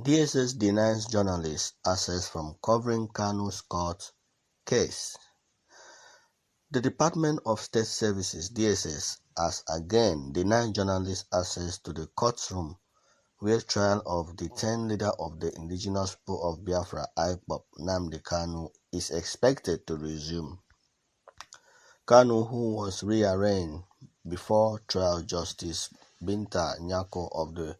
DSS denies journalists access from covering Kanu's court case. The Department of State Services (DSS) has again denied journalists access to the courtroom where trial of the 10th leader of the indigenous people of Biafra (IPOB) Nnamdi Kanu is expected to resume. Kanu, who was rearranged before trial Justice Binta Nyako of the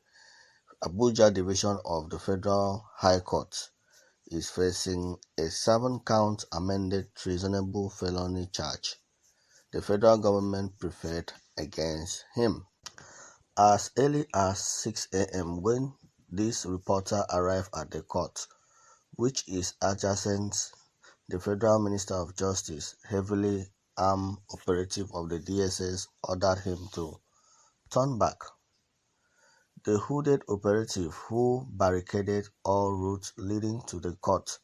Abuja Division of the Federal High Court, is facing a 7-count amended treasonable felony charge the federal government preferred against him. As early as 6 a.m. when this reporter arrived at the court, which is adjacent, the Federal Minister of Justice, heavily armed operative of the DSS, ordered him to turn back. The hooded operative, who barricaded all routes leading to the court,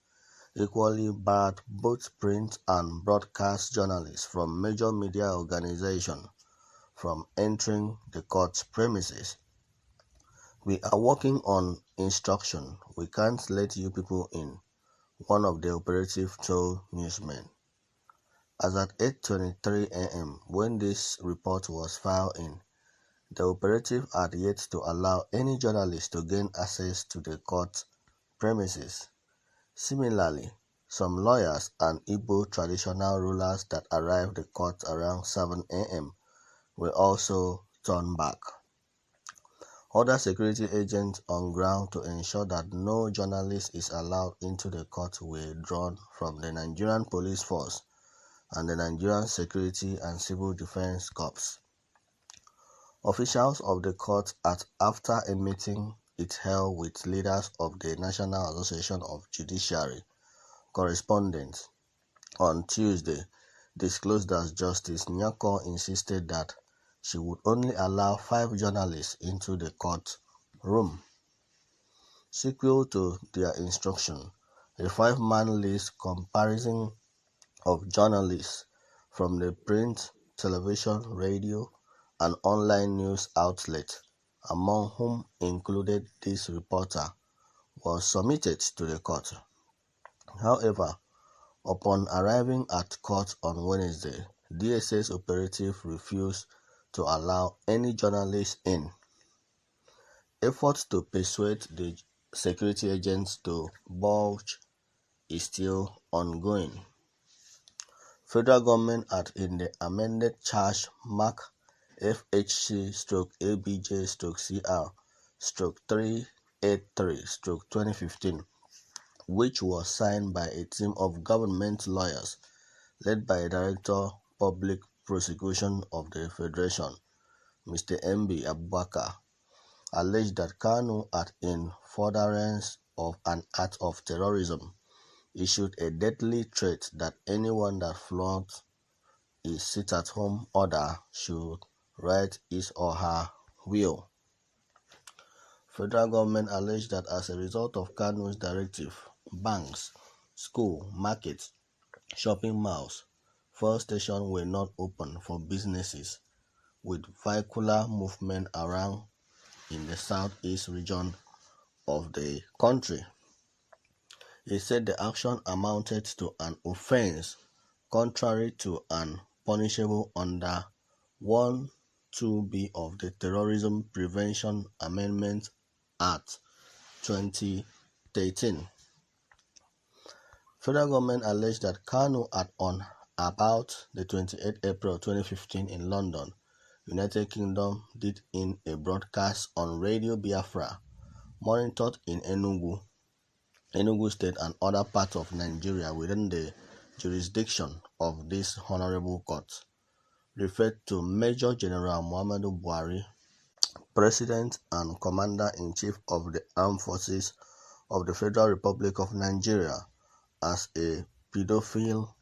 equally barred both print and broadcast journalists from major media organizations from entering the court's premises. "We are working on instruction. We can't let you people in," one of the operatives told newsmen. As at 8:23 a.m. when this report was filed in, the operative had yet to allow any journalist to gain access to the court premises. Similarly, some lawyers and Igbo traditional rulers that arrived at the court around 7 a.m. were also turned back. Other security agents on ground to ensure that no journalist is allowed into the court were drawn from the Nigerian Police Force and the Nigerian Security and Civil Defense Corps. Officials of the court, after a meeting it held with leaders of the National Association of Judiciary Correspondents on Tuesday, disclosed that Justice Nyako insisted that she would only allow 5 journalists into the court room. Sequel to their instruction, a 5-man list comprising of journalists from the print, television, radio, and online news outlets, among whom included this reporter, was submitted to the court. However, upon arriving at court on Wednesday, DSS operative refused to allow any journalists in. Efforts to persuade the security agents to budge is still ongoing. Federal government had in the amended charge mark FHC/ABJ/CR/383/2015, which was signed by a team of government lawyers led by Director Public Prosecution of the Federation, Mr. M.B. Abubakar, alleged that Kanu had, in furtherance of an act of terrorism, issued a deadly threat that anyone that flouts his sit-at-home order should write his or her will. Federal government alleged that as a result of Kanu's directive, banks, schools, markets, shopping malls, fuel stations were not open for businesses with vehicular movement around in the southeast region of the country. He said the action amounted to an offense contrary to and punishable under 1(2)(b) of the Terrorism Prevention Amendment Act 2013. Federal government alleged that Kanu had on about the 28th April 2015 in London, United Kingdom, did in a broadcast on Radio Biafra, monitored in Enugu State and other parts of Nigeria within the jurisdiction of this honorable court, referred to Major General Muhammadu Buhari, President and Commander-in-Chief of the Armed Forces of the Federal Republic of Nigeria, as a pedophile,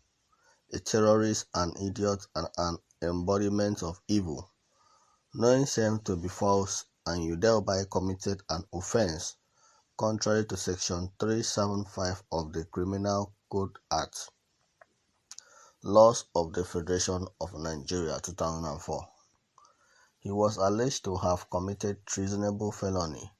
a terrorist, an idiot, and an embodiment of evil, knowing same to be false, and you thereby committed an offense contrary to Section 375 of the Criminal Code Act, Laws of the Federation of Nigeria 2004. He was alleged to have committed treasonable felony,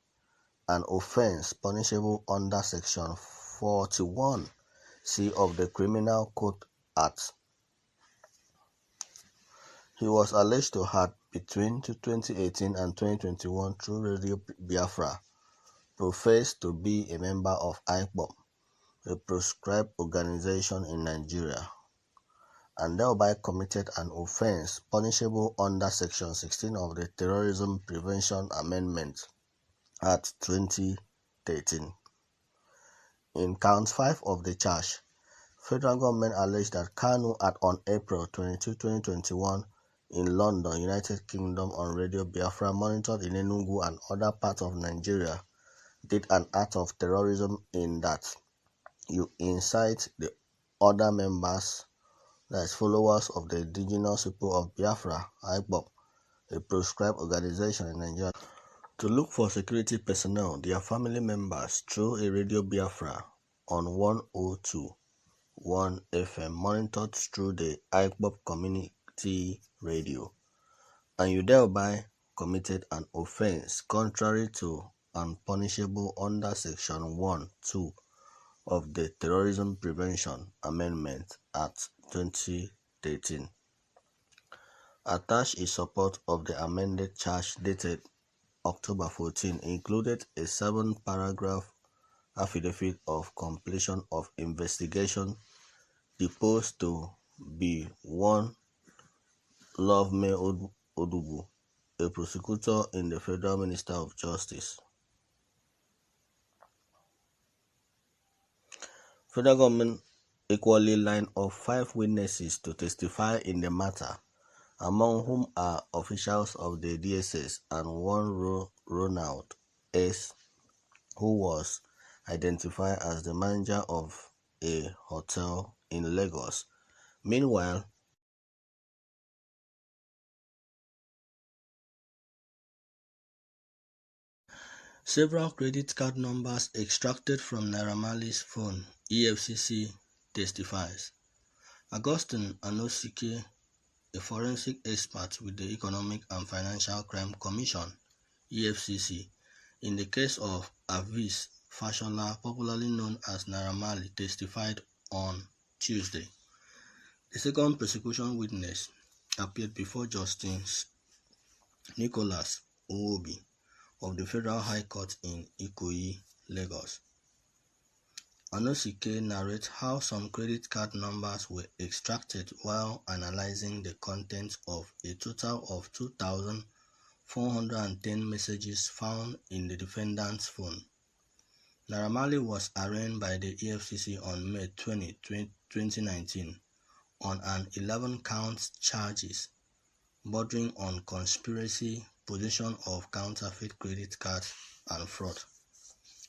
an offense punishable under Section 41C of the Criminal Code Act. He was alleged to have, between 2018 and 2021, through Radio Biafra, professed to be a member of IPOB, a proscribed organization in Nigeria, and thereby committed an offense punishable under Section 16 of the Terrorism Prevention Amendment Act 2013. In Count 5 of the charge, federal government alleged that Kanu had on April 22, 2021, in London, United Kingdom, on Radio Biafra, monitored in Enugu and other parts of Nigeria, did an act of terrorism in that you incite the other members, that is followers of the indigenous people of Biafra, IPOB, a proscribed organization in Nigeria, to look for security personnel, their family members, through a Radio Biafra on 102.1 FM monitored through the IPOB community radio, and you thereby committed an offense contrary to and punishable under Section 1(2) of the Terrorism Prevention Amendment Act 2013. Attached in support of the amended charge dated October 14 included a 7-paragraph affidavit of completion of investigation deposed to be one Loveme Odugu, a prosecutor in the Federal Minister of Justice. Federal government equally lined up 5 witnesses to testify in the matter, among whom are officials of the DSS and one Ronald S., who was identified as the manager of a hotel in Lagos. Meanwhile, several credit card numbers extracted from Naira Marley's phone, EFCC testifies. Augustine Anosike, a forensic expert with the Economic and Financial Crime Commission, EFCC, in the case of Avis Fashola, popularly known as Naira Marley, testified on Tuesday. The second prosecution witness appeared before Justice Nicholas Owobi of the Federal High Court in Ikoyi, Lagos. Anosike narrates how some credit card numbers were extracted while analyzing the contents of a total of 2,410 messages found in the defendant's phone. Naira Marley was arraigned by the EFCC on May 20, 2019 on an 11-count charges bordering on conspiracy, possession of counterfeit credit cards, and fraud.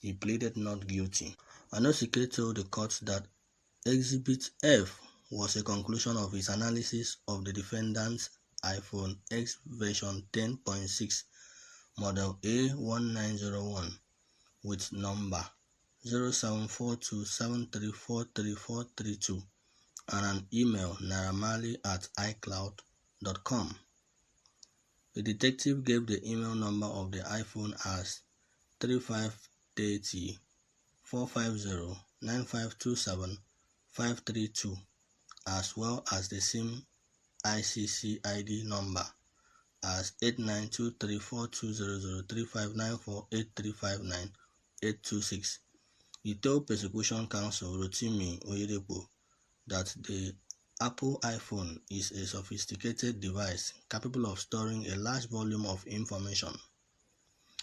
He pleaded not guilty. Anosike told the court that Exhibit F was a conclusion of his analysis of the defendant's iPhone X version 10.6 model A1901 with number 0742734432 and an email nairamali@icloud.com. The detective gave the email number of the iPhone as 3530 450 9527 532, as well as the SIM ICC ID number as 8923420035948359 He told Prosecution Counsel Rotimi Oyedepo that the Apple iPhone is a sophisticated device capable of storing a large volume of information.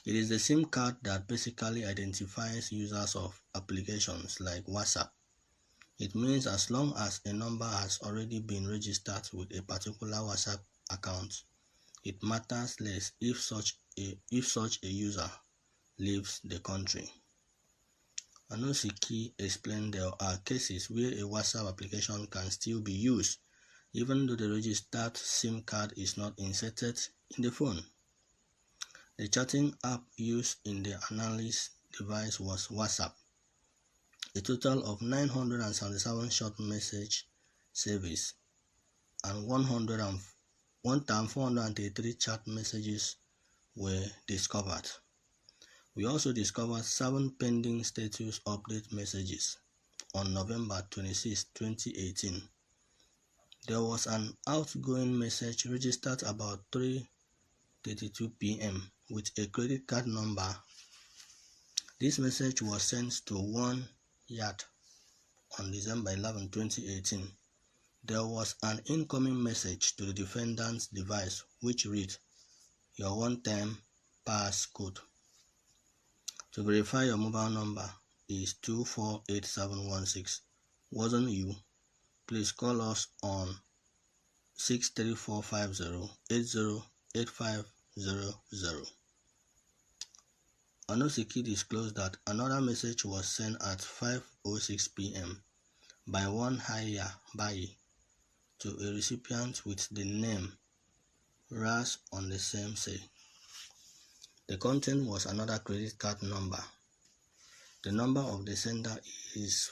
It is the SIM card that basically identifies users of applications like WhatsApp. It means as long as a number has already been registered with a particular WhatsApp account, it matters less if such a user leaves the country. Anosike explained there are cases where a WhatsApp application can still be used even though the registered SIM card is not inserted in the phone. The chatting app used in the analysis device was WhatsApp. A total of 977 short message service and 1,483 chat messages were discovered. We also discovered 7 pending status update messages on November 26, 2018. There was an outgoing message registered about 3:32 p.m. with a credit card number. This message was sent to 1 Yard on December 11, 2018. There was an incoming message to the defendant's device which read, "Your one-time passcode to verify your mobile number is 248716. Wasn't you? Please call us on 63450-808500. Onosiki disclosed that another message was sent at 5:06 p.m. by one higher Bayi to a recipient with the name Ras on the same say. The content was another credit card number. The number of the sender is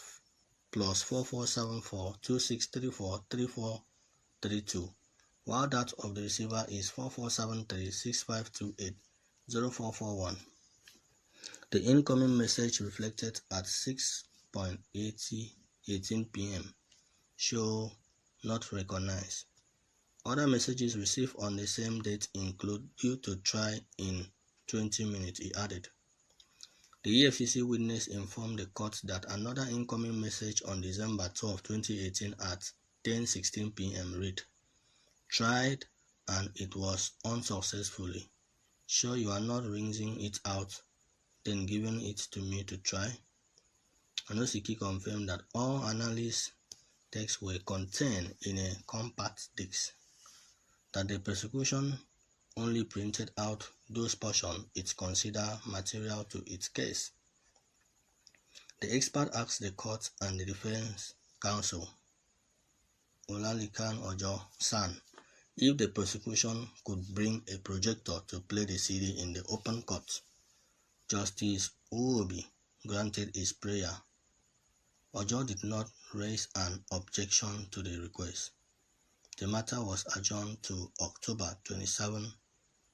+4474 2634 3432, while that of the receiver is 4473 6528 0441. The incoming message reflected at 6:18 p.m. show not recognized. Other messages received on the same date include due to try in 20 minutes, he added. The EFCC witness informed the court that another incoming message on December 12, 2018 at 10:16 p.m. read, "Tried and it was unsuccessfully. Sure you are not rinsing it out, then giving it to me to try?" Onosiki confirmed that all analyst texts were contained in a compact disc, that the prosecution only printed out those portions it considered material to its case. The expert asked the court and the defense counsel, Olalekan Ojo San, if the prosecution could bring a projector to play the CD in the open court. Justice Uobi granted his prayer. Ojo did not raise an objection to the request. The matter was adjourned to October 27,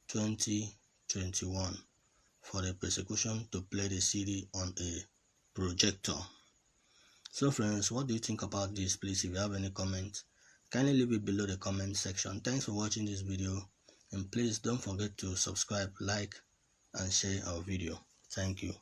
2021 for the prosecution to play the CD on a projector. So friends, what do you think about this? Please, if you have any comments, kindly leave it below the comment section. Thanks for watching this video, and please don't forget to subscribe, like, and share our video. Thank you.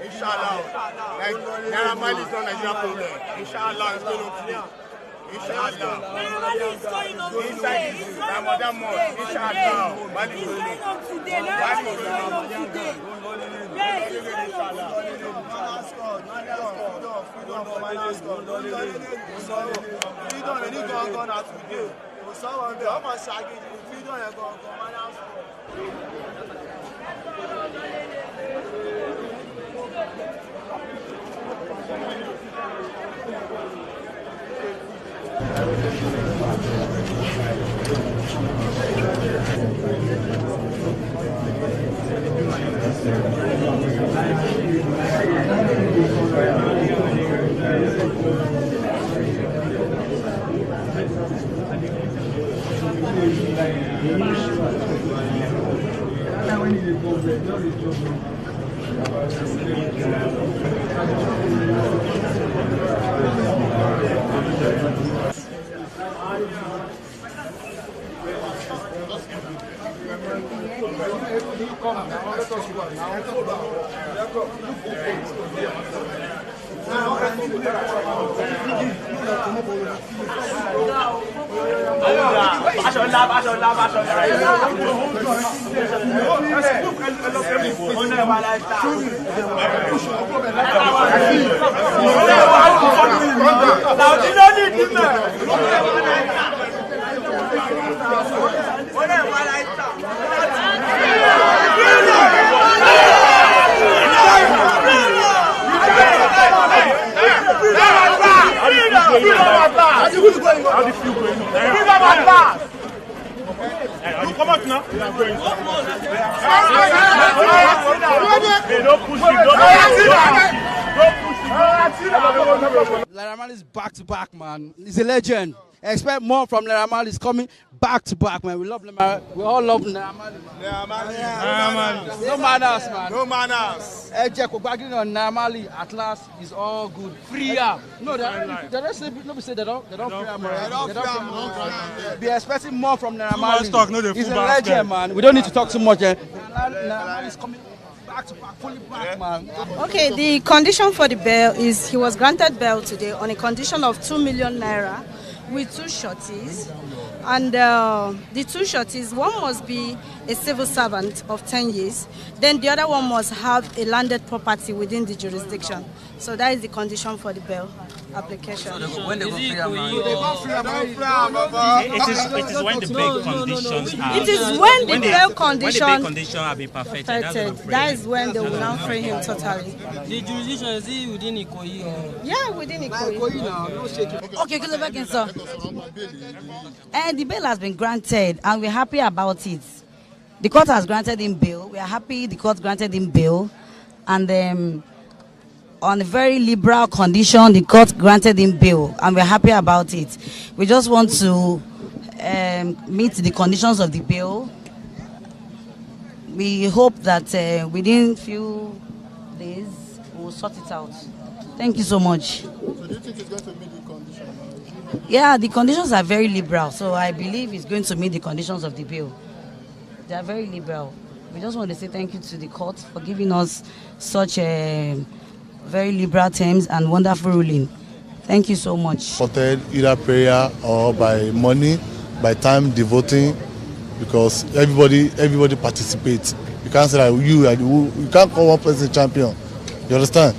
Inshallah. Naira Marley is not Nigeria problem. Inshallah, it's going on today. Inshallah. Naira Marley is going on today. Ramadan month. Inshallah. Marley is going on today. Naira Marley is going on today. Yes, it's going on today. Freedom, Come out now. Laramal is back to back, man. He's a legend. I expect more from Laramal. He's coming back to back, man. We love Laramal. We all love Laramal. No manners, man. No manners. Ejek Ogbagiri on Laramal at last is all good. Free up. No, the rest nobody say they don't free up. They don't. Be expecting more from Laramal. He's a legend, man. We don't need to talk too much. Laramal is coming back to back, fully back, man. Okay, the condition for the bail is he was granted bail today on a condition of 2 million naira with 2 shorties. And the 2 shorties, one must be a civil servant of 10 years. Then the other one must have a landed property within the jurisdiction. So that is the condition for the bail application. So when they go free am, it is when the bail conditions are. It is when the bail condition have been perfected. That is when they will now free him totally. The jurisdiction is it within Ikoyi or? Yeah, within Ikoyi. Okay, good again, sir. And the bail has been granted, and we're happy about it. The court has granted him bail. We are happy the court granted him bail, and on a very liberal condition, the court granted him bail, and we're happy about it. We just want to meet the conditions of the bail. We hope that within few days we'll sort it out. Thank you so much. So do you think it's going to meet the conditions? Yeah, the conditions are very liberal, so I believe it's going to meet the conditions of the bail. They are very liberal. We just want to say thank you to the court for giving us such a very liberal terms and wonderful ruling. Thank you so much. Supported either prayer or by money, by time devoting, because everybody participates. You can't say that you can't call one person champion. You understand?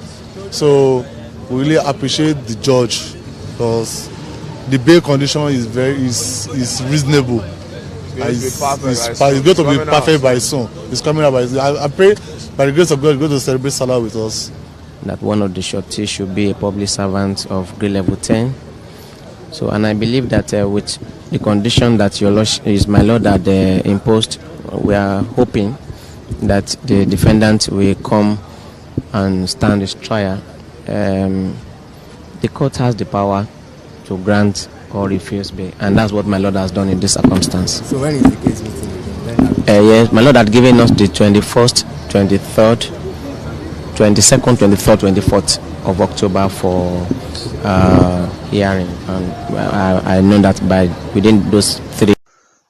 So we really appreciate the judge because the bail condition is reasonable. It's going to be perfect by soon. It's coming out by soon. I pray by the grace of God, going to celebrate Salah with us. That one of the shorties should be a public servant of grade level 10. So, and I believe that with the condition that your Lord is my Lord that imposed, we are hoping that the defendant will come and stand his trial. The court has the power to grant or refuse bail, and that's what my Lord has done in this circumstance. So when is the case meeting? Yes, my Lord had given us the 21st, 23rd, 22nd, 23rd, 24th of October for hearing, and I know that by within those 3.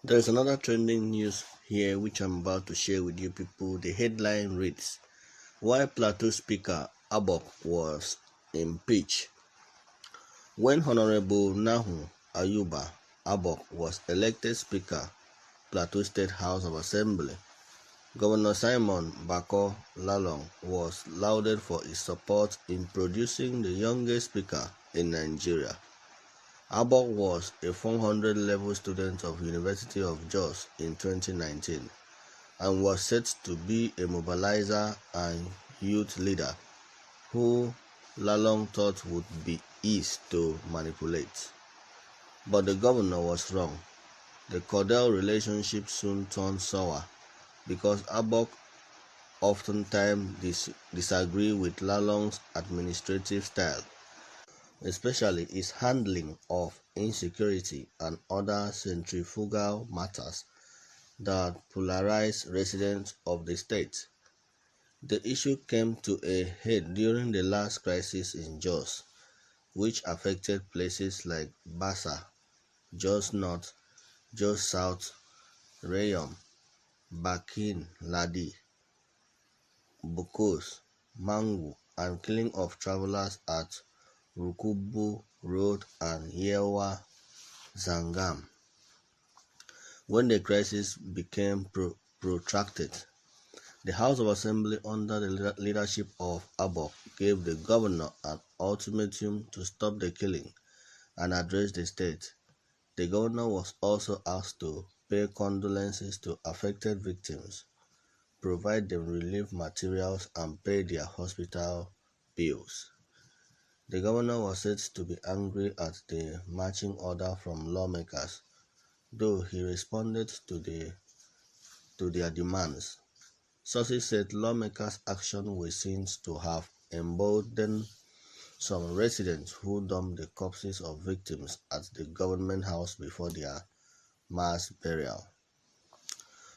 There is another trending news here which I'm about to share with you people. The headline reads, "Why Plateau Speaker Abok was impeached." When Honorable Nahu Ayuba Abok was elected Speaker, Plateau State House of Assembly, Governor Simon Bako Lalong was lauded for his support in producing the youngest speaker in Nigeria. Abok was a 400-level student of University of Jos in 2019 and was said to be a mobilizer and youth leader who Lalong thought would be easy to manipulate. But the governor was wrong. The cordial relationship soon turned sour because Abok oftentimes disagreed with Lalong's administrative style, especially his handling of insecurity and other centrifugal matters that polarized residents of the state. The issue came to a head during the last crisis in Jos, which affected places like Basa, Jos North, Jos South, Rayom, Bakin Ladi, Bukos, Mangu, and killing of travelers at Rukubu Road and Yewa Zangam. When the crisis became protracted, the House of Assembly under the leadership of Abok gave the governor an ultimatum to stop the killing and address the state. The governor was also asked to pay condolences to affected victims, provide them relief materials, and pay their hospital bills. The governor was said to be angry at the marching order from lawmakers, though he responded to their demands. Sources said lawmakers' action was seen to have emboldened some residents who dumped the corpses of victims at the government house before their mass burial.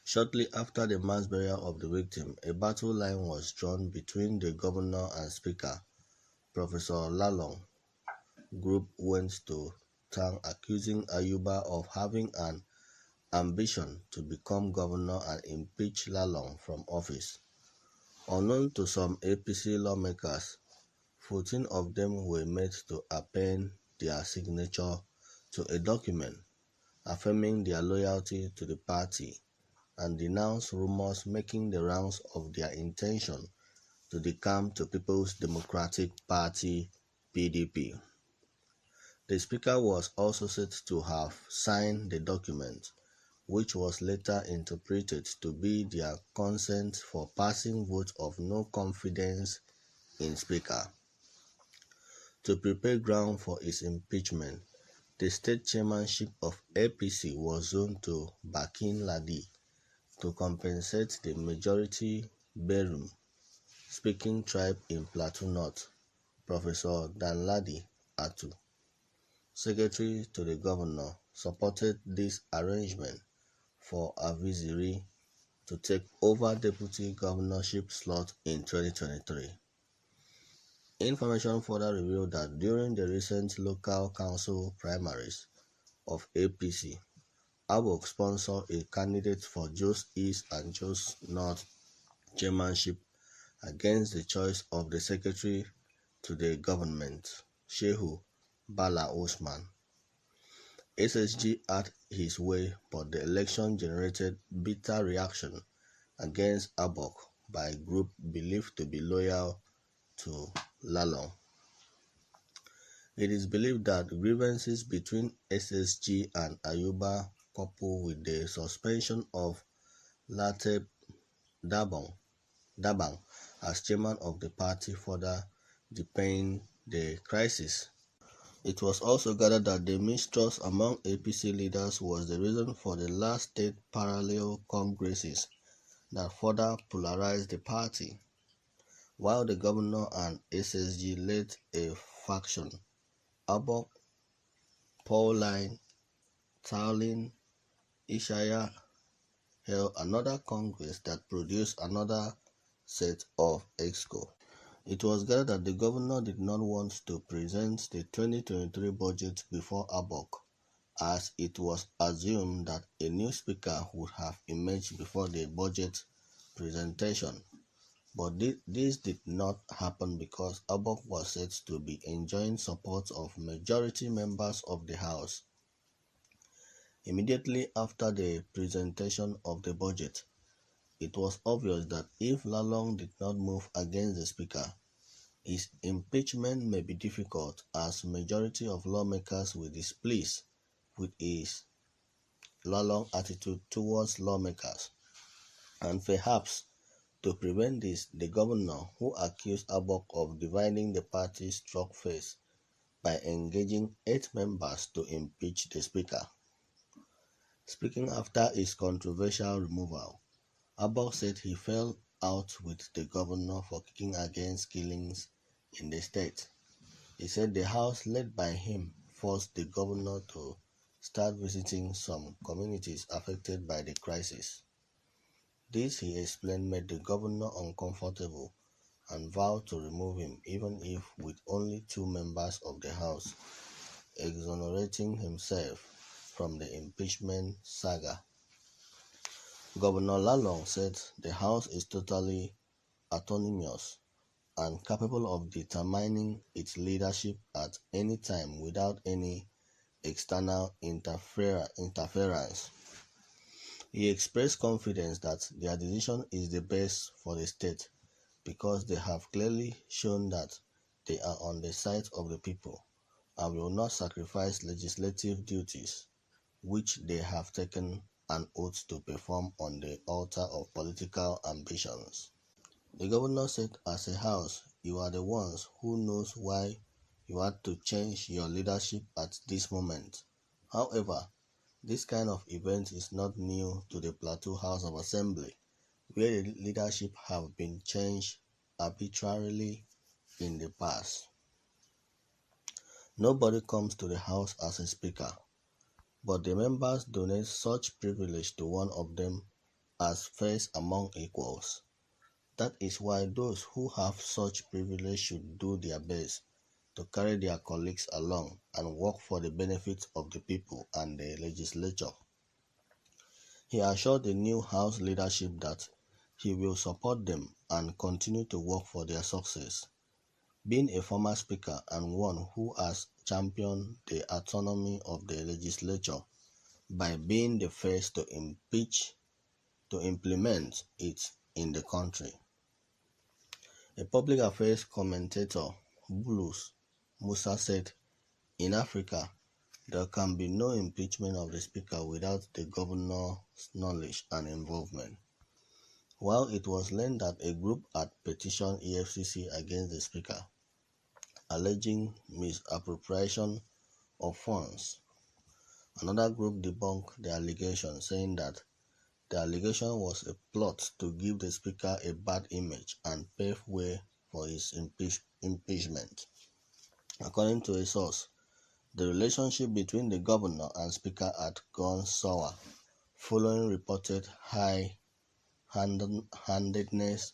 Shortly after the mass burial of the victim, a battle line was drawn between the governor and Speaker, Professor Lalong. Group went to town accusing Ayuba of having an ambition to become governor and impeach Lalong from office. Unknown to some APC lawmakers, 14 of them were made to append their signature to a document affirming their loyalty to the party and denounce rumors making the rounds of their intention to decamp to People's Democratic Party (PDP). The Speaker was also said to have signed the document, which was later interpreted to be their consent for passing vote of no confidence in Speaker. To prepare ground for his impeachment, the state chairmanship of APC was zoned to Bakin Ladi to compensate the majority Berum speaking tribe in Plateau North, Professor Danladi Atu, secretary to the governor, supported this arrangement for Aviziri to take over deputy governorship slot in 2023. Information further revealed that during the recent local council primaries of APC, Abok sponsored a candidate for Jos East and Jos North chairmanship against the choice of the secretary to the government, Shehu Bala Osman. SSG had his way, but the election generated bitter reaction against Abok by a group believed to be loyal to Lalong. It is believed that grievances between SSG and Ayuba, coupled with the suspension of Latte Dabang as chairman of the party, further deepened the crisis. It was also gathered that the mistrust among APC leaders was the reason for the last state parallel congresses that further polarized the party. While the governor and SSG led a faction, Abok, Pauline, Taulin, Ishaya held another congress that produced another set of exco. It was gathered that the governor did not want to present the 2023 budget before Abok, as it was assumed that a new speaker would have emerged before the budget presentation. But this did not happen because Abok was said to be enjoying support of majority members of the House. Immediately after the presentation of the budget, it was obvious that if Lalong did not move against the speaker, His impeachment may be difficult as majority of lawmakers will displeased with his Lalong attitude towards lawmakers, and perhaps to prevent this, the governor who accused Abok of dividing the party struck first by engaging 8 members to impeach the speaker. Speaking after his controversial removal, Abok said he fell out with the governor for kicking against killings in the state. He said the House led by him forced the governor to start visiting some communities affected by the crisis. This, he explained, made the governor uncomfortable and vowed to remove him even if with only 2 members of the House, exonerating himself from the impeachment saga. Governor Lalong said the House is totally autonomous and capable of determining its leadership at any time without any external interference. He expressed confidence that their decision is the best for the state because they have clearly shown that they are on the side of the people and will not sacrifice legislative duties which they have taken an oath to perform on the altar of political ambitions. The governor said, as a house, you are the ones who knows why you had to change your leadership at this moment. However, this kind of event is not new to the Plateau House of Assembly, where the leadership have been changed arbitrarily in the past. Nobody comes to the House as a speaker, but the members donate such privilege to one of them as first among equals. That is why those who have such privilege should do their best to carry their colleagues along and work for the benefit of the people and the legislature. He assured the new House leadership that he will support them and continue to work for their success. Being a former speaker and one who has championed the autonomy of the legislature by being the first to implement it in the country. A public affairs commentator, Bulus Musa, said, in Africa, there can be no impeachment of the speaker without the governor's knowledge and involvement. While it was learned that a group had petitioned EFCC against the speaker, alleging misappropriation of funds, another group debunked the allegation, saying that the allegation was a plot to give the speaker a bad image and pave way for his impeachment. According to a source, the relationship between the governor and speaker had gone sour following reported high-handedness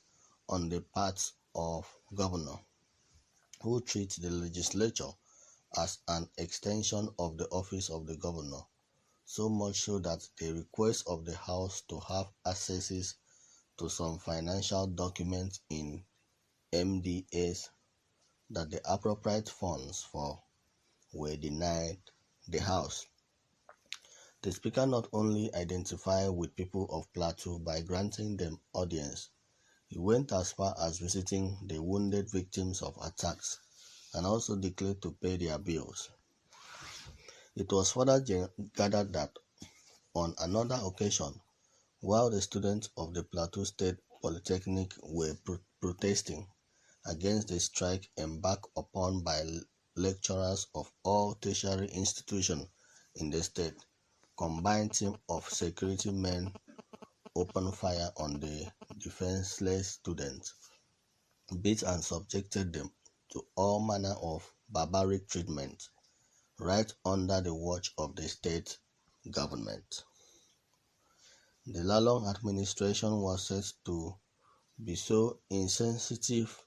on the part of governor, who treats the legislature as an extension of the office of the governor, so much so that the request of the House to have accesses to some financial documents in MDAs that the appropriate funds for were denied the House. The Speaker not only identified with people of Plateau by granting them audience, he went as far as visiting the wounded victims of attacks and also declared to pay their bills. It was further gathered that on another occasion, while the students of the Plateau State Polytechnic were protesting against the strike embarked upon by lecturers of all tertiary institutions in the state, combined team of security men opened fire on the defenseless students, beat and subjected them to all manner of barbaric treatment, right under the watch of the state government. The Lalong administration was said to be so insensitive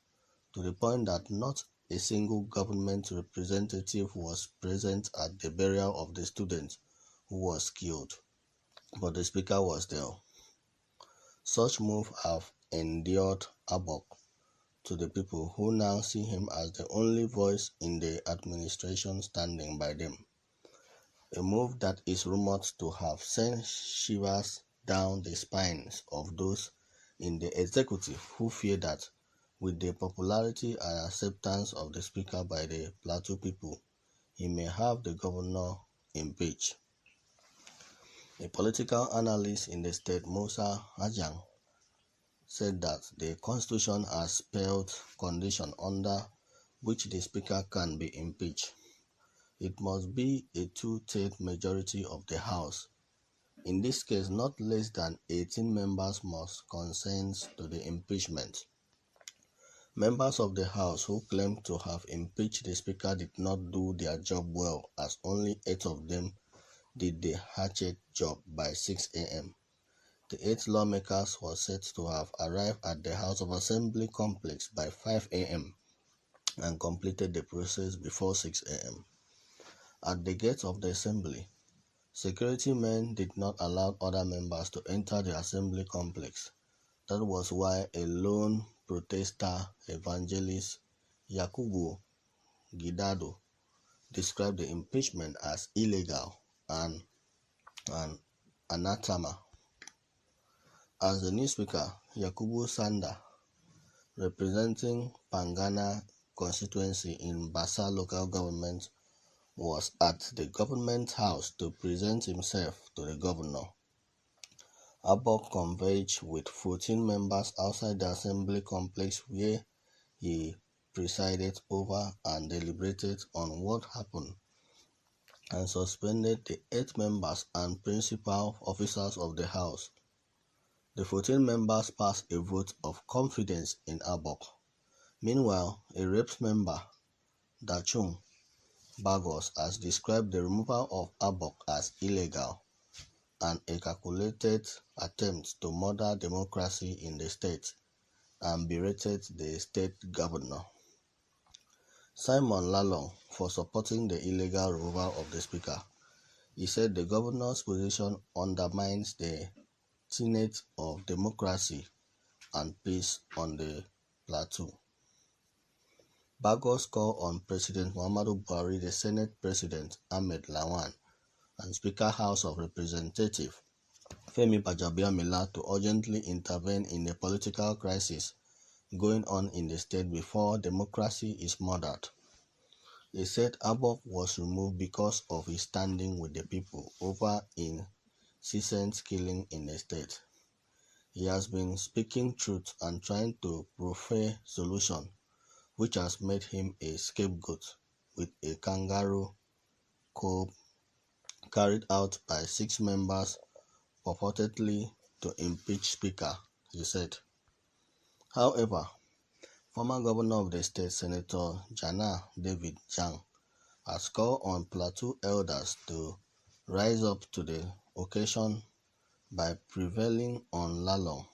to the point that not a single government representative was present at the burial of the student who was killed, but the speaker was there. Such moves have endeared Abok to the people, who now see him as the only voice in the administration standing by them, a move that is rumored to have sent shivers down the spines of those in the executive who fear that With the popularity and acceptance of the Speaker by the Plateau people, he may have the governor impeached. A political analyst in the state, Musa Ajang, said that the Constitution has spelled conditions under which the Speaker can be impeached. It must be a two-thirds majority of the House. In this case, not less than 18 members must consent to the impeachment. Members of the House who claim to have impeached the Speaker did not do their job well, as only 8 of them did the hatchet job by 6 a.m. The 8 lawmakers were said to have arrived at the House of Assembly complex by 5 a.m. and completed the process before 6 a.m. At the gate of the Assembly, security men did not allow other members to enter the Assembly complex. That was why a lone protester, evangelist Yakubu Gidado, described the impeachment as illegal and anathema. As the new Speaker, Yakubu Sanda, representing Pangana constituency in Basa local government, was at the government house to present himself to the governor. Abok converged with 14 members outside the assembly complex where he presided over and deliberated on what happened and suspended the 8 members and principal officers of the house. The 14 members passed a vote of confidence in Abok. Meanwhile, a REPS member, Dachung Bagos, has described the removal of Abok as illegal and a calculated attempt to murder democracy in the state, and berated the state governor, Simon Lalong, for supporting the illegal removal of the Speaker. He said the governor's position undermines the tenet of democracy and peace on the plateau. Bagos called on President Muhammadu Buhari, the Senate President Ahmed Lawan, and Speaker House of Representatives Femi Gbajabiamila to urgently intervene in the political crisis going on in the state before democracy is murdered. He said Abok was removed because of his standing with the people over incessant killing in the state. He has been speaking truth and trying to prefer solution, which has made him a scapegoat with a kangaroo coup carried out by 6 members purportedly to impeach Speaker, he said. However, former governor of the state, Senator Jana David Jang, has called on Plateau elders to rise up to the occasion by prevailing on Lalong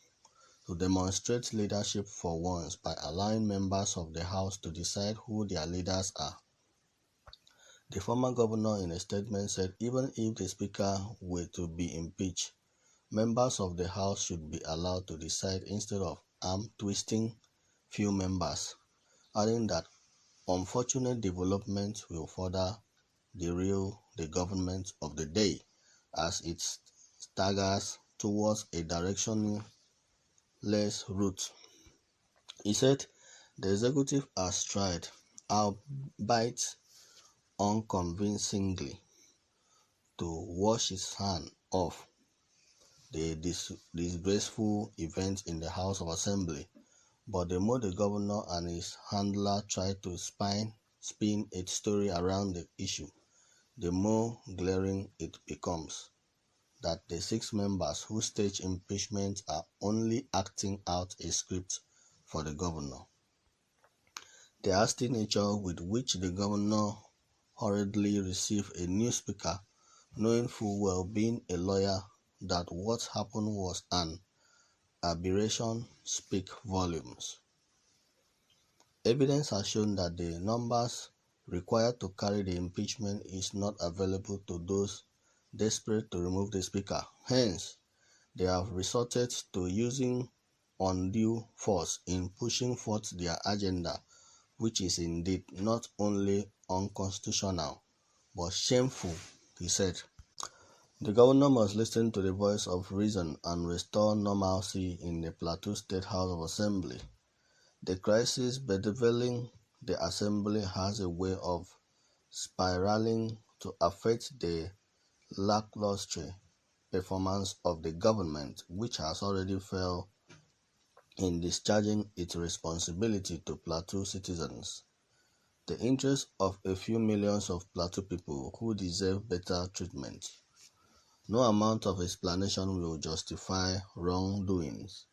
to demonstrate leadership for once by allowing members of the House to decide who their leaders are. The former governor in a statement said even if the Speaker were to be impeached, members of the House should be allowed to decide instead of arm-twisting few members, adding that unfortunate developments will further derail the government of the day as it staggers towards a directionless route. He said the executive has tried, albeit unconvincingly, to wash its hand off the disgraceful events in the House of Assembly, but the more the governor and his handler try to spin a story around the issue, the more glaring it becomes that the 6 members who stage impeachment are only acting out a script for the governor. The hasty nature with which the governor hurriedly received a new speaker, knowing full well, being a lawyer, that what happened was an aberration, speak volumes. Evidence has shown that the numbers required to carry the impeachment is not available to those desperate to remove the Speaker. Hence, they have resorted to using undue force in pushing forth their agenda, which is indeed not only unconstitutional, but shameful, he said. The governor must listen to the voice of reason and restore normalcy in the Plateau State House of Assembly. The crisis bedeviling the assembly has a way of spiraling to affect the lackluster performance of the government, which has already failed in discharging its responsibility to Plateau citizens. The interests of a few millions of Plateau people who deserve better treatment. No amount of explanation will justify wrongdoings.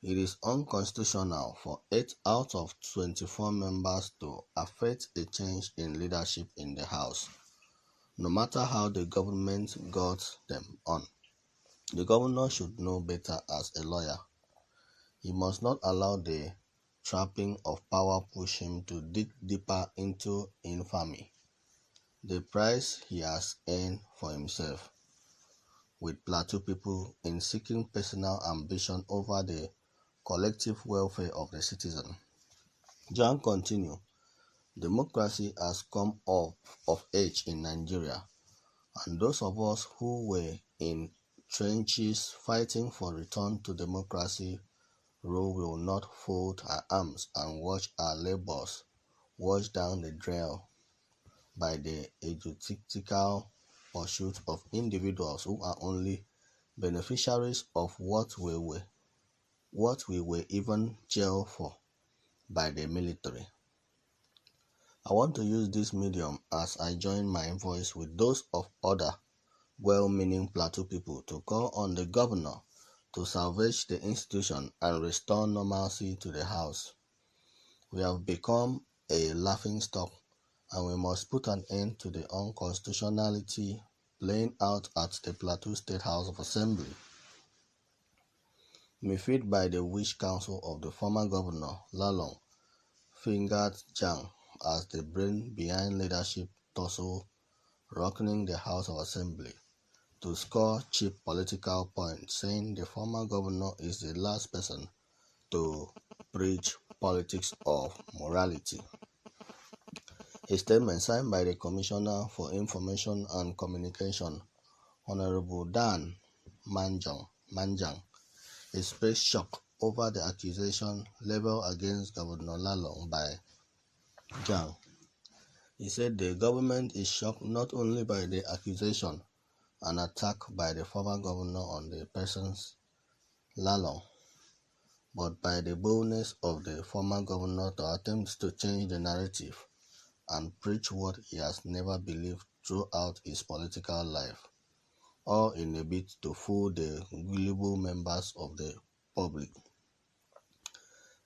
It is unconstitutional for 8 out of 24 members to affect a change in leadership in the House, no matter how the government got them on. The governor should know better as a lawyer. He must not allow the trapping of power push him to dig deeper into infamy. The price he has earned for himself with Plateau people in seeking personal ambition over the collective welfare of the citizen. John continued, democracy has come up of age in Nigeria, and those of us who were in trenches fighting for return to democracy will not fold our arms and watch our labors washed down the drain by the egotistical pursuit of individuals who are only beneficiaries of what we were even jailed for by the military. I want to use this medium as I join my voice with those of other well-meaning Plateau people to call on the governor to salvage the institution and restore normalcy to the House. We have become a laughingstock, and we must put an end to the unconstitutionality playing out at the Plateau State House of Assembly. Miffed by the witch counsel of the former governor, Lalong fingered Jang as the brain behind leadership tussle rocketing the House of Assembly to score cheap political points, saying the former governor is the last person to preach politics of morality. A statement signed by the Commissioner for Information and Communication, Honorable Dan Manjang, expressed shock over the accusation leveled against Governor Lalong by Jang. He said the government is shocked not only by the accusation and attack by the former governor on the person's Lalong, but by the boldness of the former governor to attempt to change the narrative and preach what he has never believed throughout his political life, all in a bid to fool the gullible members of the public.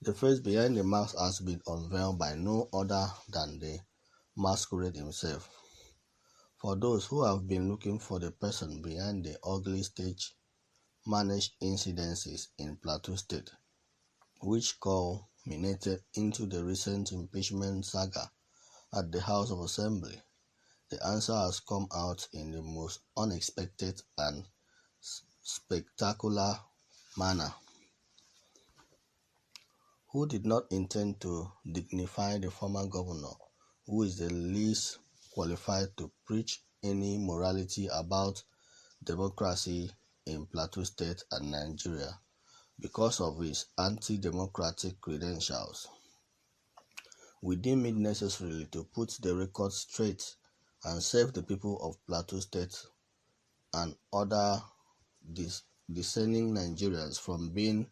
The face behind the mask has been unveiled by no other than the masquerade himself. For those who have been looking for the person behind the ugly stage-managed incidences in Plateau State, which culminated into the recent impeachment saga at the House of Assembly, the answer has come out in the most unexpected and spectacular manner. Who did not intend to dignify the former governor, who is the least qualified to preach any morality about democracy in Plateau State and Nigeria because of his anti-democratic credentials? We deem it necessary to put the record straight and save the people of Plateau State and other discerning Nigerians from being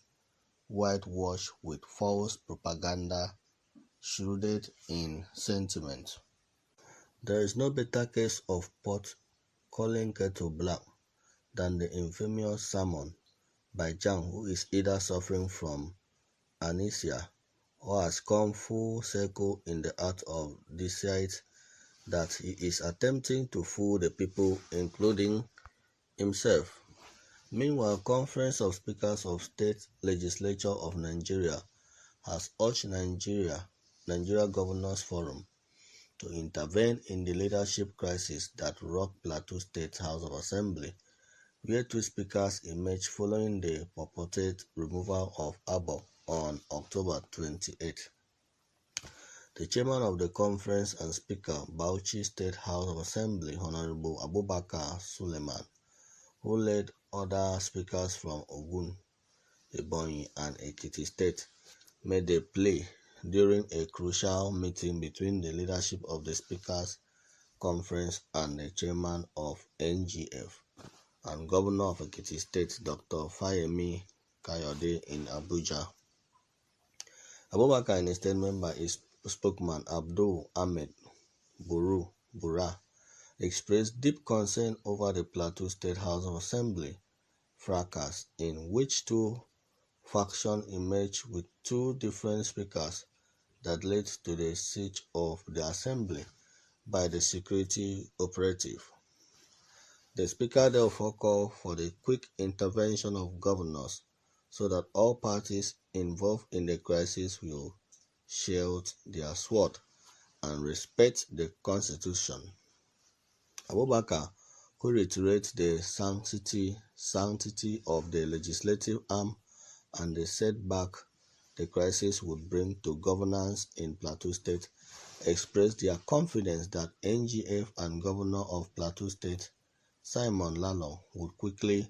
whitewashed with false propaganda shrouded in sentiment. There is no better case of pot calling kettle black than the infamous sermon by Jang, who is either suffering from amnesia or has come full circle in the art of deceit that he is attempting to fool the people, including himself. Meanwhile, Conference of Speakers of State Legislature of Nigeria has urged Nigeria Governors Forum to intervene in the leadership crisis that rocked Plateau State House of Assembly, where two speakers emerged following the purported removal of Abba on October 28. The chairman of the conference and speaker, Bauchi State House of Assembly, Honorable Abubakar Suleiman, who led other speakers from Ogun, Ebonyi, and Ekiti State, made a plea during a crucial meeting between the leadership of the Speakers Conference and the chairman of NGF and Governor of Ekiti State, Dr. Fayemi Kayode, in Abuja. Abubakar, in a statement by his spokesman Abdul Ahmed Bura, expressed deep concern over the Plateau State House of Assembly fracas in which two factions emerged with two different speakers that led to the siege of the assembly by the security operative. The speaker therefore called for the quick intervention of governors so that all parties involved in the crisis will shield their sword and respect the constitution. Abubakar, who reiterates the sanctity of the legislative arm and the setback the crisis would bring to governance in Plateau State, expressed their confidence that NGF and Governor of Plateau State, Simon Lalong, would quickly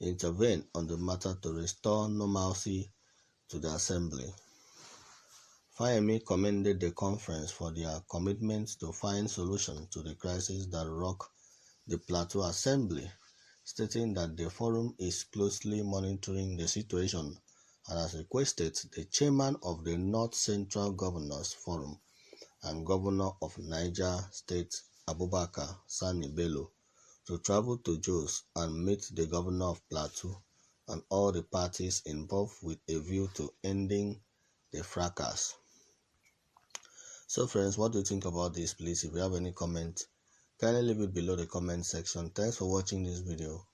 intervene on the matter to restore normalcy to the assembly. Fayemi commended the conference for their commitment to find solutions to the crisis that rock the Plateau Assembly, stating that the forum is closely monitoring the situation and has requested the chairman of the North Central Governors Forum and Governor of Niger State, Abubakar Sani Bello, to travel to Jos and meet the Governor of Plateau and all the parties involved with a view to ending the fracas. So friends, what do you think about this? Please, if you have any comment, kindly leave it below the comment section. Thanks for watching this video.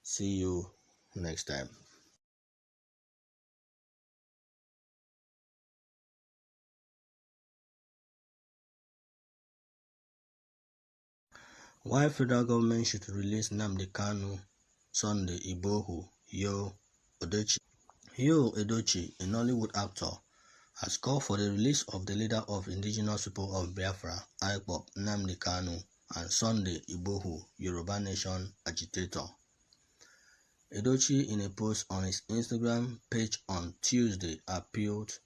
See you next time. Why federal government should release Nnamdi Kanu, Sunday Igboho, Yo Edochie, a Nollywood actor, has called for the release of the leader of indigenous people of Biafra, IPOB, Nnamdi Kanu, and Sunday Igboho, Yoruba Nation agitator. Edochie, in a post on his Instagram page on Tuesday, appealed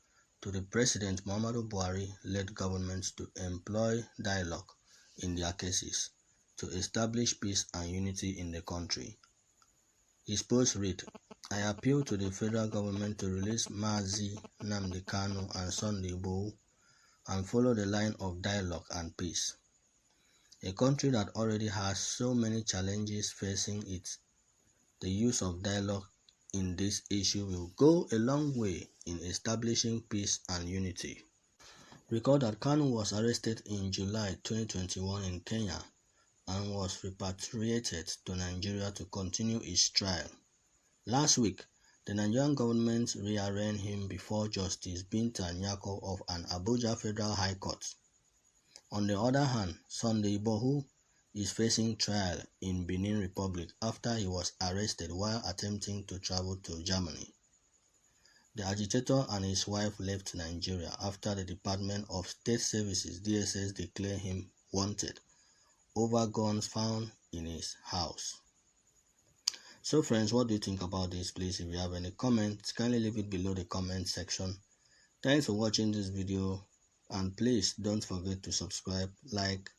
to the President Muhammadu Buhari-led government to employ dialogue in their cases to establish peace and unity in the country. His post read, "I appeal to the federal government to release Mazi Nnamdi Kanu and Sunday Igboho and follow the line of dialogue and peace. A country that already has so many challenges facing it, the use of dialogue in this issue will go a long way in establishing peace and unity." Recall that Kanu was arrested in July 2021 in Kenya and was repatriated to Nigeria to continue his trial. Last week, the Nigerian government rearranged him before Justice Binta Nyako of an Abuja Federal High Court. On the other hand, Sunday Igboho is facing trial in Benin Republic after he was arrested while attempting to travel to Germany. The agitator and his wife left Nigeria after the Department of State Services (DSS) declared him wanted over guns found in his house. So friends, what do you think about this? Please, if you have any comments, kindly leave it below the comment section. Thanks for watching this video, and please don't forget to subscribe, like.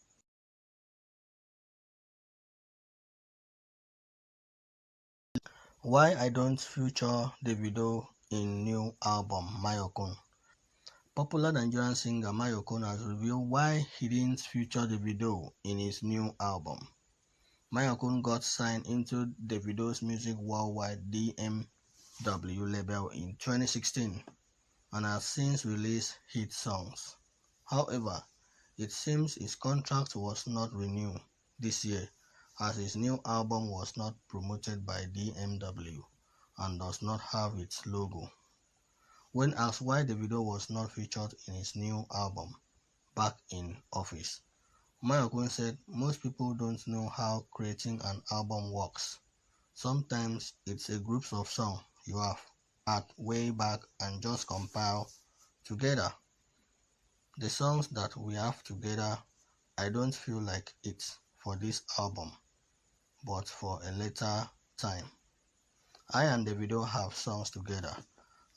Why I don't feature Davido in new album Mayokun? Popular Nigerian singer Mayokun has revealed why he didn't feature Davido in his new album. Mayokun got signed into Davido's Music Worldwide DMW label in 2016 and has since released hit songs. However, it seems his contract was not renewed this year as his new album was not promoted by DMW and does not have its logo. When asked why Davido was not featured in his new album, Back in Office, Mayokun said most people don't know how creating an album works. Sometimes it's a group of songs you have at way back and just compile together. The songs that we have together, I don't feel like it's for this album, but for a later time. I and Davido have songs together,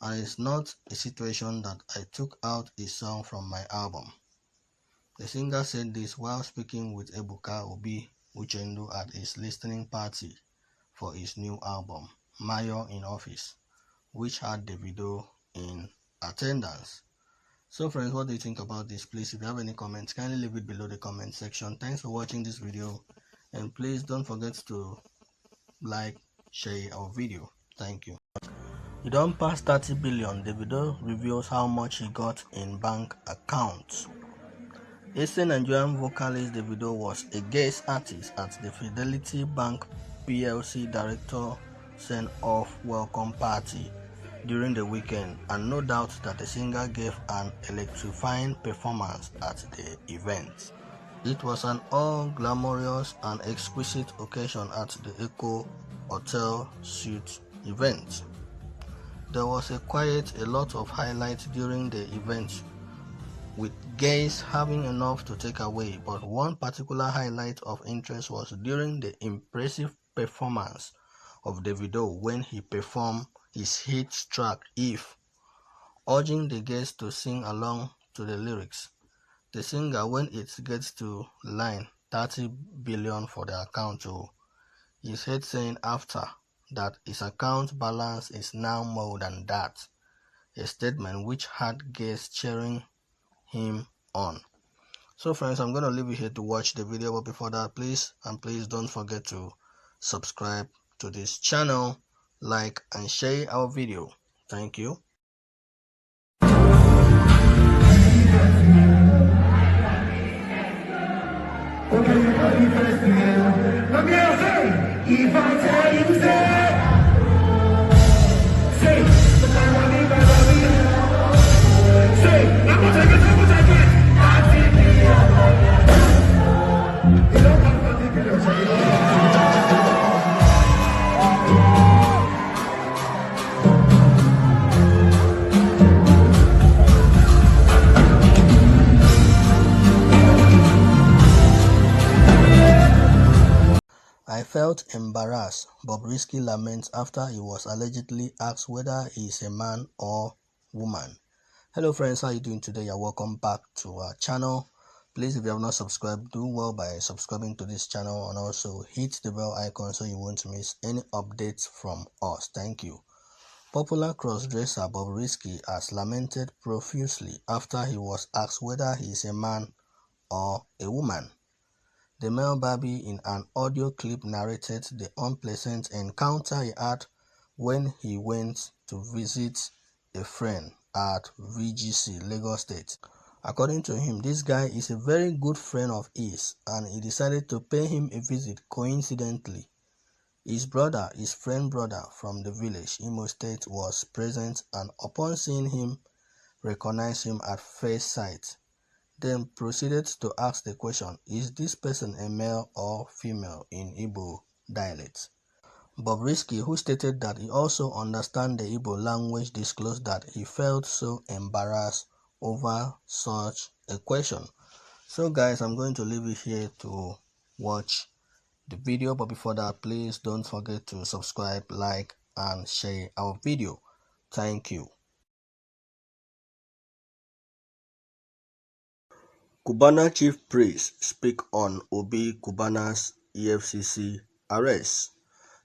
and it's not a situation that I took out a song from my album. The singer said this while speaking with Ebuka Obi Uchendu at his listening party for his new album, Mayor in Office, which had Davido in attendance. So friends, what do you think about this? Please, if you have any comments, kindly leave it below the comment section. Thanks for watching this video, and please don't forget to like, share our video. Thank you. He don't pass 30 billion. Davido reveals how much he got in bank accounts. Eastern Nigerian vocalist Davido was a guest artist at the Fidelity Bank PLC Director Send-Off Welcome Party during the weekend, and no doubt that the singer gave an electrifying performance at the event. It was an all-glamorous and exquisite occasion at the Echo Hotel Suite event. There was a lot of highlights during the event, with guests having enough to take away, but one particular highlight of interest was during the impressive performance of Davido when he performed his hit track If, urging the guests to sing along to the lyrics. The singer, when it gets to line 30 billion for the account, he said saying after that his account balance is now more than that, a statement which had guests cheering him on. So friends, I'm going to leave you here to watch the video, but before that, please don't forget to subscribe to this channel, like and share our video. Thank you. If I tell you, I felt embarrassed, Bobrisky laments after he was allegedly asked whether he is a man or woman. Hello friends, how are you doing today? You're welcome back to our channel. Please, if you have not subscribed, do well by subscribing to this channel, and also hit the bell icon so you won't miss any updates from us. Thank you. Popular crossdresser Bobrisky has lamented profusely after he was asked whether he is a man or a woman. The male Barbie in an audio clip narrated the unpleasant encounter he had when he went to visit a friend at VGC, Lagos State. According to him, this guy is a very good friend of his, and he decided to pay him a visit coincidentally. His friend brother from the village, Imo State, was present, and upon seeing him, recognized him at first sight. Then proceeded to ask the question, is this person a male or female in Igbo dialect? Bobrisky, who stated that he also understands the Igbo language, disclosed that he felt so embarrassed over such a question. So guys, I'm going to leave it here to watch the video, but before that, please don't forget to subscribe, like and share our video. Thank you. Cubana Chief Priest speak on Obi Cubana's EFCC arrest.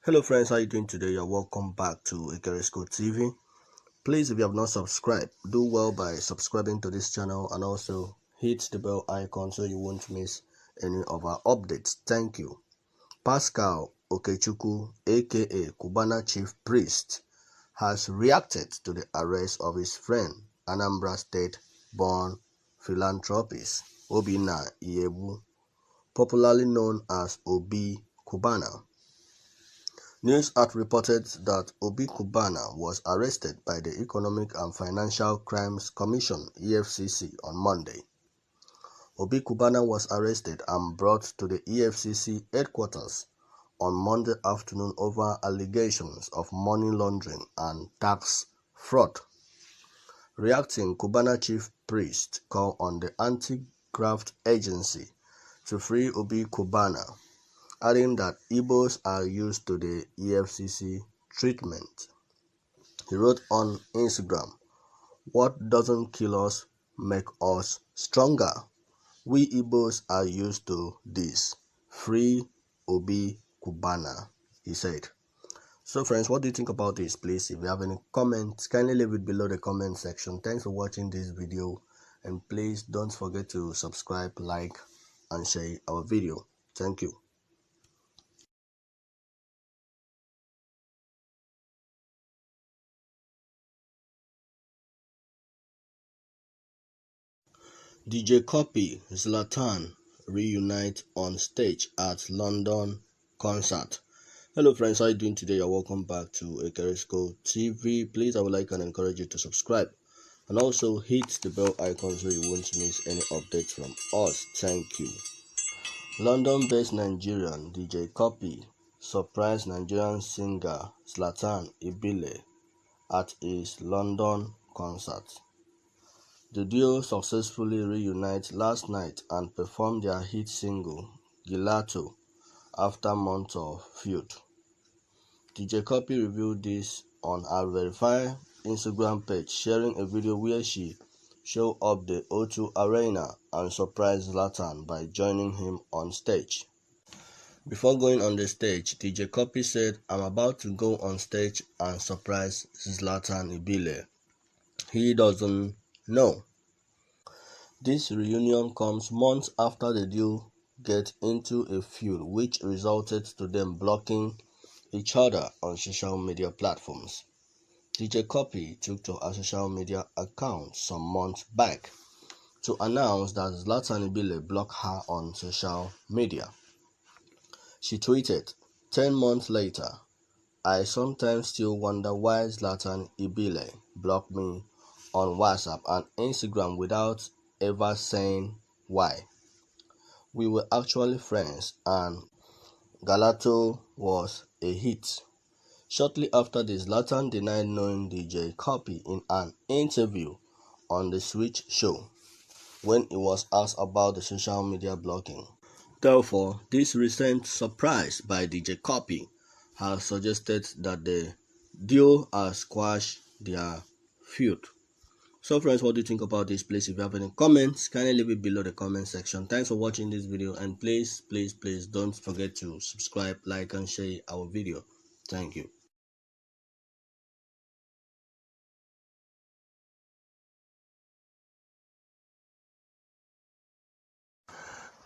Hello friends, how are you doing today? You're welcome back to Ikeresco TV. Please, if you have not subscribed, do well by subscribing to this channel, and also hit the bell icon so you won't miss any of our updates. Thank you. Pascal Okechukwu, aka Cubana Chief Priest, has reacted to the arrest of his friend, Anambra State-born philanthropist Obinna Ihebu, popularly known as Obi Cubana. News had reported that Obi Cubana was arrested by the Economic and Financial Crimes Commission (EFCC) on Monday. Obi Cubana was arrested and brought to the EFCC headquarters on Monday afternoon over allegations of money laundering and tax fraud. Reacting, Cubana Chief Priest called on the Anti-Graft Agency to free Obi Cubana, adding that Igbos are used to the EFCC treatment. He wrote on Instagram, "What doesn't kill us make us stronger. We Igbos are used to this. Free Obi Kubana," he said. So friends, what do you think about this? Please, if you have any comments, kindly leave it below the comment section. Thanks for watching this video, and please don't forget to subscribe, like, and share our video. Thank you. DJ Copy Zlatan reunite on stage at London concert. Hello friends, how are you doing today? You're welcome back to Ekeresco TV. Please, I would like and encourage you to subscribe and also hit the bell icon so you won't miss any updates from us. Thank you. London-based Nigerian DJ Copy surprised Nigerian singer Zlatan Ibile at his London concert. The duo successfully reunited last night and performed their hit single, Gelato, after months of feud. DJ Copy revealed this on her verified Instagram page, sharing a video where she showed up the O2 Arena and surprised Zlatan by joining him on stage. Before going on the stage, DJ Copy said, "I'm about to go on stage and surprise Zlatan Ibile. He doesn't know." This reunion comes months after the duo get into a feud which resulted to them blocking each other on social media platforms. DJ Copy took to her social media account some months back to announce that Zlatan Ibile blocked her on social media. She tweeted, "10 months later, I sometimes still wonder why Zlatan Ibile blocked me on WhatsApp and Instagram without ever saying why. We were actually friends and Gelato was a hit." Shortly after this, Zlatan denied knowing DJ Copy in an interview on The Switch Show when he was asked about the social media blocking. Therefore, this recent surprise by DJ Copy has suggested that the duo has squashed their feud. So friends, what do you think about this? Please, if you have any comments, kindly leave it below the comment section. Thanks for watching this video, and please don't forget to subscribe, like, and share our video. Thank you.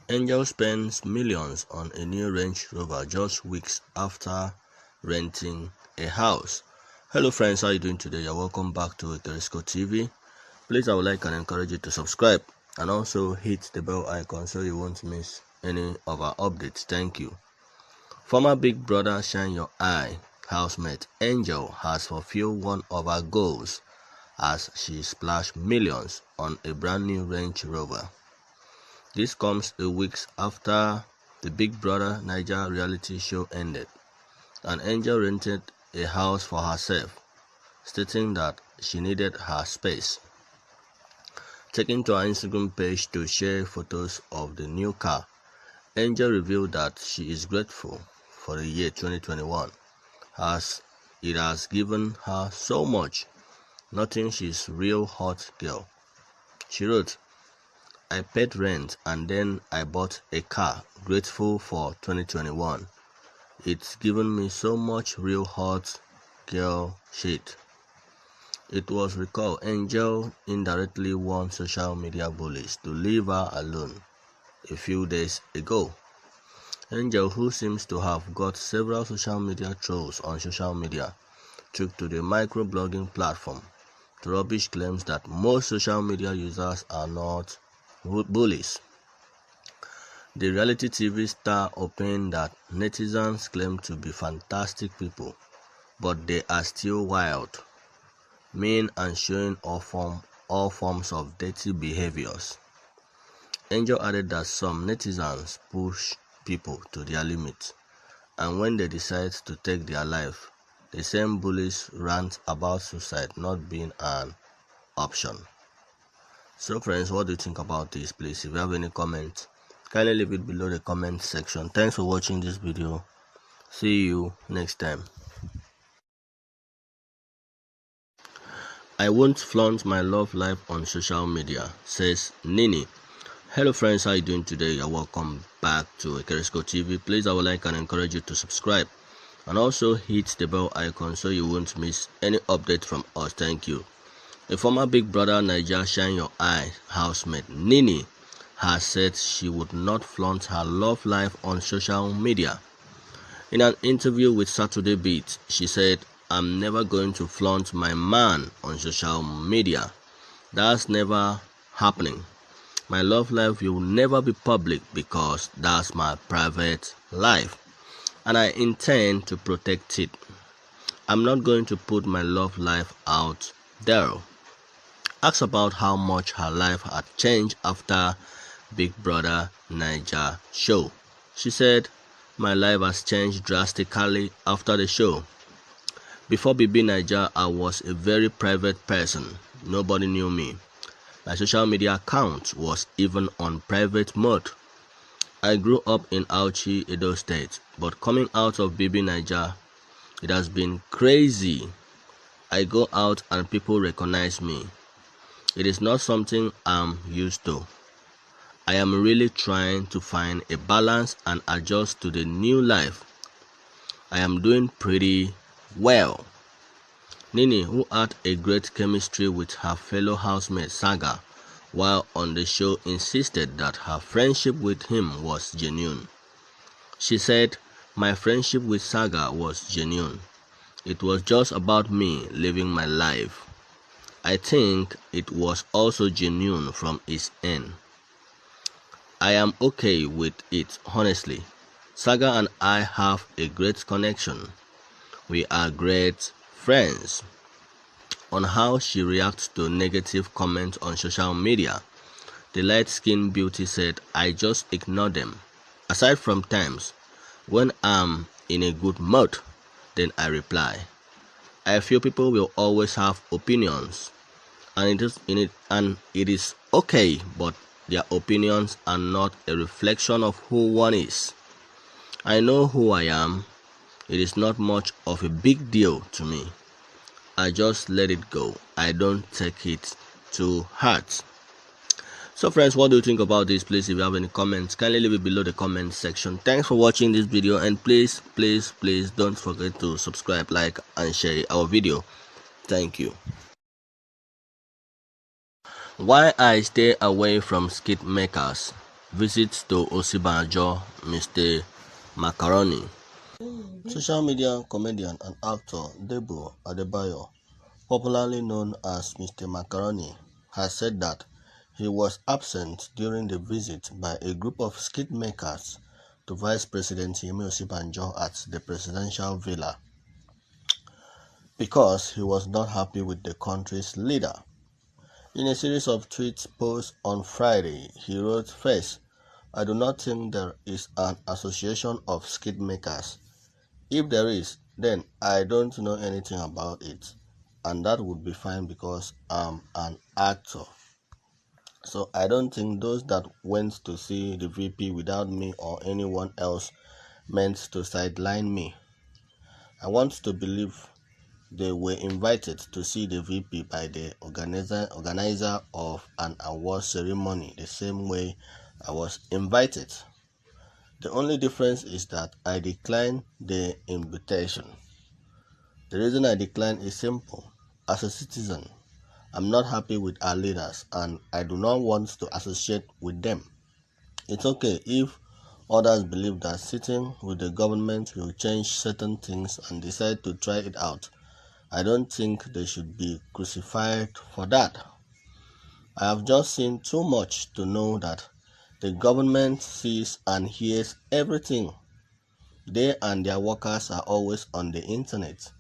Angel spends millions on a new Range Rover just weeks after renting a house. Hello friends, how are you doing today? You're welcome back to Ekeresco TV. Please, I would like and encourage you to subscribe and also hit the bell icon so you won't miss any of our updates. Thank you. Former Big Brother Shine Your Eye housemate Angel has fulfilled one of her goals as she splashed millions on a brand new Range Rover. This comes a week after the Big Brother Naija reality show ended, and Angel rented a house for herself, stating that she needed her space. Taking to her Instagram page to share photos of the new car, Angel revealed that she is grateful for the year 2021, as it has given her so much. Nothing, she's real hot girl. She wrote, "I paid rent and then I bought a car, grateful for 2021. It's given me so much real hot girl shit." It was recalled Angel indirectly warned social media bullies to leave her alone a few days ago. Angel, who seems to have got several social media trolls on social media, took to the microblogging platform to rubbish claims that most social media users are not bullies. The reality TV star opined that netizens claim to be fantastic people, but they are still wild, mean, and showing all forms of dirty behaviors. Angel added that some netizens push people to their limits, and when they decide to take their life, the same bullies rant about suicide not being an option. So friends, what do you think about this? Please, if you have any comments, kindly leave it below the comment section. Thanks for watching this video. See you next time. I won't flaunt my love life on social media, says Nini. Hello friends, how are you doing today? You're welcome back to Ekeresco TV. Please, I would like and encourage you to subscribe and also hit the bell icon so you won't miss any update from us. Thank you. A former Big Brother Naija Shine Your Eye housemate Nini has said she would not flaunt her love life on social media. In an interview with Saturday Beat, she said, "I'm never going to flaunt my man on social media. That's never happening. My love life will never be public because that's my private life, and I intend to protect it. I'm not going to put my love life out there." Asked about how much her life had changed after Big Brother Naija show, she said, "My life has changed drastically after the show. Before BB Naija, I was a very private person. Nobody knew me. My social media account was even on private mode. I grew up in Auchi, Edo State, but coming out of BB Naija, it has been crazy. I go out and people recognize me. It is not something I'm used to. I am really trying to find a balance and adjust to the new life. I am doing pretty well." Nini, who had a great chemistry with her fellow housemate Saga while on the show, insisted that her friendship with him was genuine. She said, "My friendship with Saga was genuine. It was just about me living my life. I think it was also genuine from his end. I am okay with it, honestly. Saga and I have a great connection. We are great friends." On how she reacts to negative comments on social media, the light-skinned beauty said, "I just ignore them. Aside from times when I'm in a good mood, then I reply. I feel people will always have opinions, and it is okay, but their opinions are not a reflection of who one is. I know who I am. It is not much of a big deal to me. I just let it go. I don't take it to heart." So friends, what do you think about this? Please, if you have any comments, kindly leave it below the comment section. Thanks for watching this video, and please don't forget to subscribe, like and share our video. Thank you. Why I stay away from skit makers. Visits to Osibanjo, Mr. Macaroni. Social media comedian and actor Debo Adebayo, popularly known as Mr. Macaroni, has said that he was absent during the visit by a group of skit makers to Vice President Yemi Osibanjo at the presidential villa because he was not happy with the country's leader. In a series of tweets posts on Friday, he wrote, "First, I do not think there is an association of skit makers. If there is, then I don't know anything about it, and that would be fine because I'm an actor. So I don't think those that went to see the VP without me or anyone else meant to sideline me. I want to believe they were invited to see the VP by the organizer of an award ceremony the same way I was invited. The only difference is that I declined the invitation. The reason I declined is simple. As a citizen, I'm not happy with our leaders and I do not want to associate with them. It's okay if others believe that sitting with the government will change certain things and decide to try it out. I don't think they should be crucified for that. I have just seen too much to know that the government sees and hears everything. They and their workers are always on the internet.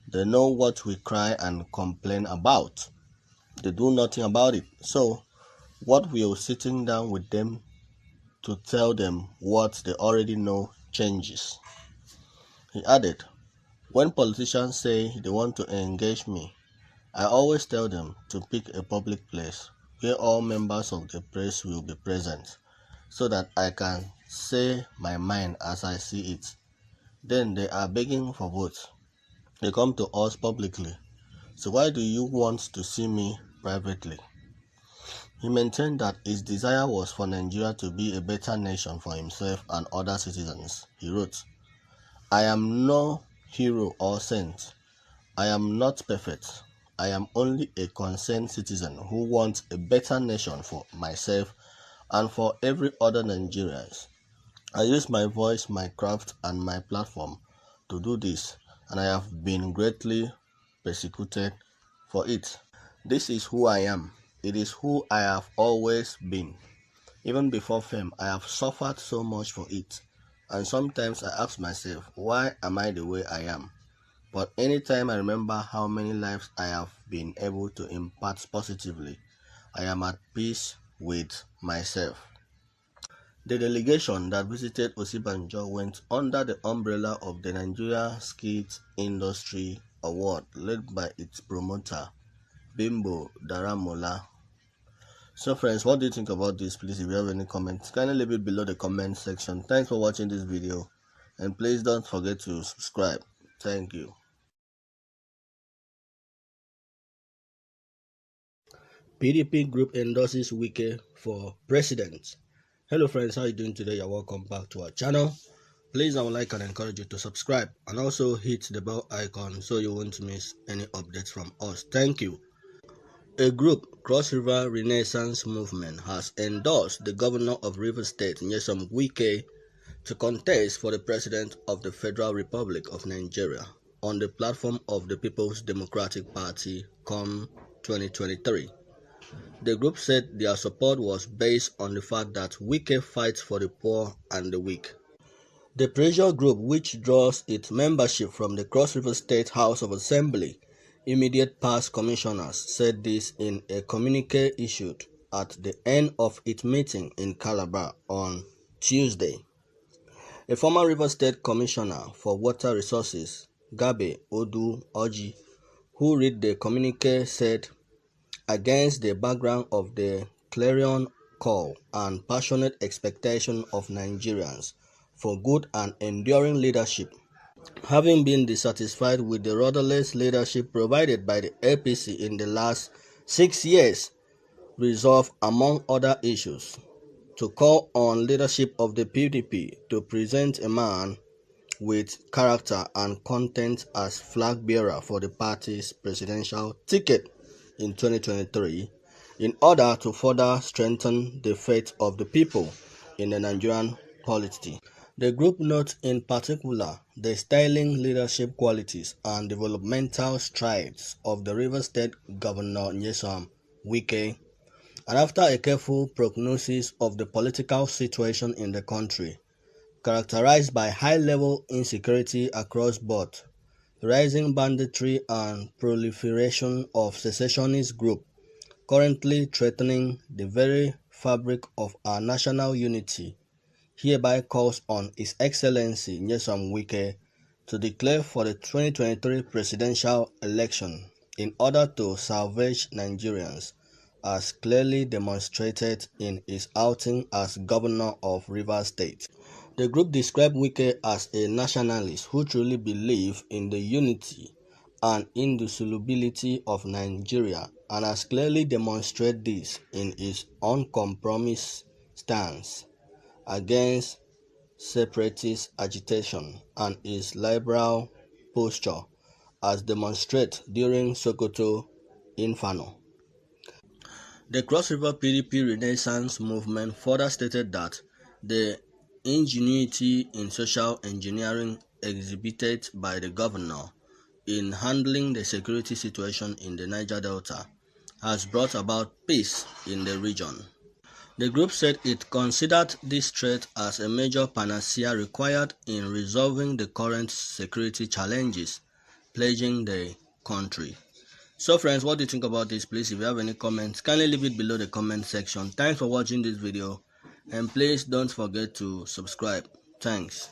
They know what we cry and complain about. They do nothing about it. So, what will sitting down with them to tell them what they already know changes?" He added, "When politicians say they want to engage me, I always tell them to pick a public place where all members of the press will be present so that I can say my mind as I see it. Then they are begging for votes. They come to us publicly So why do you want to see me privately? He maintained that his desire was for Nigeria to be a better nation for himself and other citizens. He wrote, "I am no hero or saint. I am not perfect. I am only a concerned citizen who wants a better nation for myself and for every other Nigerian. I use my voice, my craft, and my platform to do this, and I have been greatly persecuted for it. This is who I am. It is who I have always been. Even before fame, I have suffered so much for it. And sometimes I ask myself, why am I the way I am? But anytime I remember how many lives I have been able to impact positively, I am at peace with myself." The delegation that visited Osibanjo went under the umbrella of the Nigeria Skit Industry Award, led by its promoter, Bimbo Daramola. So friends, what do you think about this? Please, if you have any comments, kindly leave it below the comment section. Thanks for watching this video, and please don't forget to subscribe. Thank you. PDP group endorses Wike for president. Hello friends, how are you doing today? You're welcome back to our channel. Please, I would like and encourage you to subscribe and also hit the bell icon so you won't miss any updates from us. Thank you. A group, Cross River Renaissance Movement, has endorsed the governor of Rivers State, Nyesom Wike, to contest for the president of the Federal Republic of Nigeria on the platform of the People's Democratic Party come 2023. The group said their support was based on the fact that Wike fights for the poor and the weak. The pressure group, which draws its membership from the Cross River State House of Assembly immediate past commissioners, said this in a communique issued at the end of its meeting in Calabar on Tuesday. A former River State Commissioner for Water Resources, Gabe Odu Oji, who read the communique, said, "Against the background of the clarion call and passionate expectation of Nigerians for good and enduring leadership, having been dissatisfied with the rudderless leadership provided by the APC in the last 6 years, resolve, among other issues, to call on leadership of the PDP to present a man with character and content as flag bearer for the party's presidential ticket in 2023 in order to further strengthen the faith of the people in the Nigerian polity." The group notes in particular the sterling leadership qualities and developmental strides of the River State Governor Nyesom Wike, and after a careful prognosis of the political situation in the country, characterized by high-level insecurity across board, rising banditry and proliferation of secessionist groups currently threatening the very fabric of our national unity, hereby calls on His Excellency Nyesom Wike to declare for the 2023 presidential election in order to salvage Nigerians, as clearly demonstrated in his outing as governor of Rivers State. The group described Wike as a nationalist who truly believes in the unity and indissolubility of Nigeria, and has clearly demonstrated this in his uncompromised stance against separatist agitation and his liberal posture as demonstrated during Sokoto Inferno. The Cross River PDP Renaissance Movement further stated that the ingenuity in social engineering exhibited by the governor in handling the security situation in the Niger Delta has brought about peace in the region. The group said it considered this threat as a major panacea required in resolving the current security challenges plaguing the country. So friends, what do you think about this? Please, if you have any comments, kindly leave it below the comment section. Thanks for watching this video, and please don't forget to subscribe. Thanks.